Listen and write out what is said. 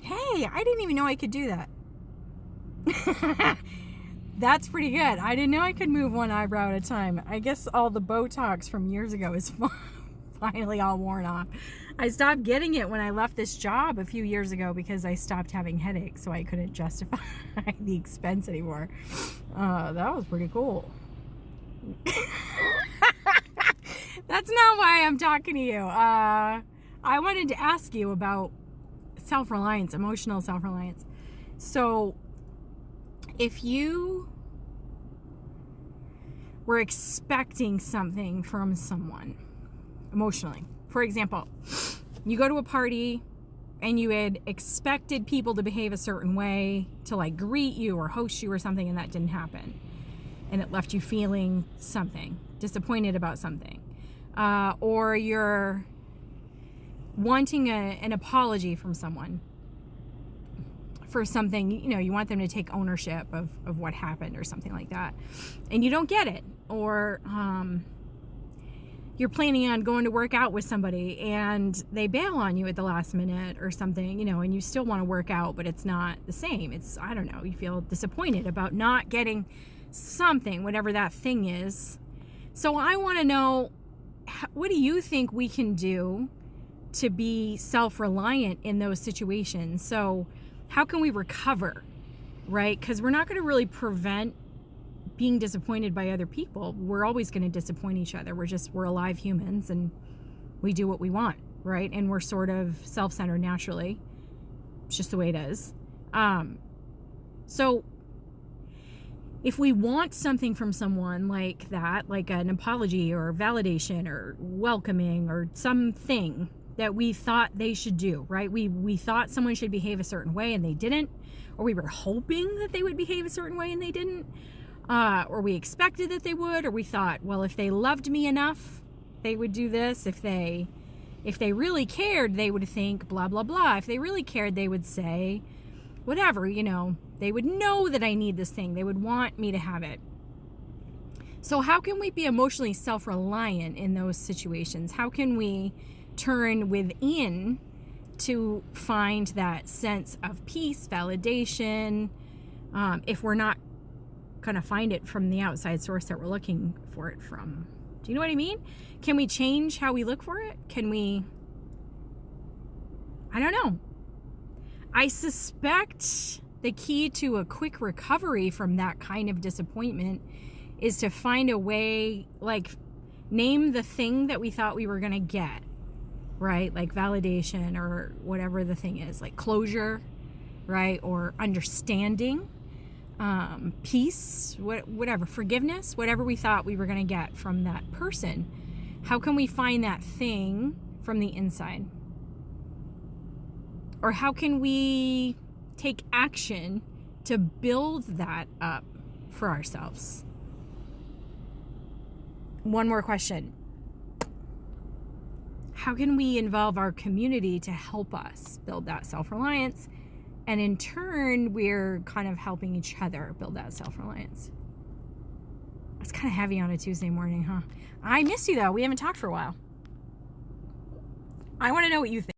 Hey, I didn't even know I could do that. That's pretty good. I didn't know I could move one eyebrow at a time. I guess all the Botox from years ago is finally all worn off. I stopped getting it when I left this job a few years ago because I stopped having headaches, so I couldn't justify the expense anymore. That was pretty cool. That's not why I'm talking to you. I wanted to ask you about self-reliance, emotional self-reliance. So if you were expecting something from someone emotionally, for example, you go to a party and you had expected people to behave a certain way, to like greet you or host you or something, and that didn't happen. And it left you feeling something, disappointed about something. Or you're wanting an apology from someone for something, you want them to take ownership of what happened or something like that, and you don't get it. Or you're planning on going to work out with somebody and they bail on you at the last minute or something, and you still want to work out, but it's not the same. It's, I don't know, you feel disappointed about not getting something, whatever that thing is. So I want to know, what do you think we can do to be self-reliant in those situations? So how can we recover, right? Because we're not going to really prevent being disappointed by other people. We're always going to disappoint each other. We're alive humans, and we do what we want, right? And we're sort of self-centered naturally. It's just the way it is. So if we want something from someone like that, like an apology or validation or welcoming or something that we thought they should do, right? We thought someone should behave a certain way and they didn't, or we were hoping that they would behave a certain way and they didn't, or we expected that they would, or we thought, well, if they loved me enough, they would do this. If they really cared, they would think blah, blah, blah. If they really cared, they would say whatever, they would know that I need this thing. They would want me to have it. So how can we be emotionally self-reliant in those situations? How can we turn within to find that sense of peace, validation, if we're not going to find it from the outside source that we're looking for it from? Do you know what I mean? Can we change how we look for it? Can we? I don't know. I suspect the key to a quick recovery from that kind of disappointment is to find a way, like, name the thing that we thought we were going to get, right? Like validation or whatever the thing is, like closure, right? Or understanding, peace, whatever, forgiveness, whatever we thought we were going to get from that person. How can we find that thing from the inside? Or how can we take action to build that up for ourselves? One more question. How can we involve our community to help us build that self-reliance? And in turn, we're kind of helping each other build that self-reliance. It's kind of heavy on a Tuesday morning, huh? I miss you, though. We haven't talked for a while. I want to know what you think.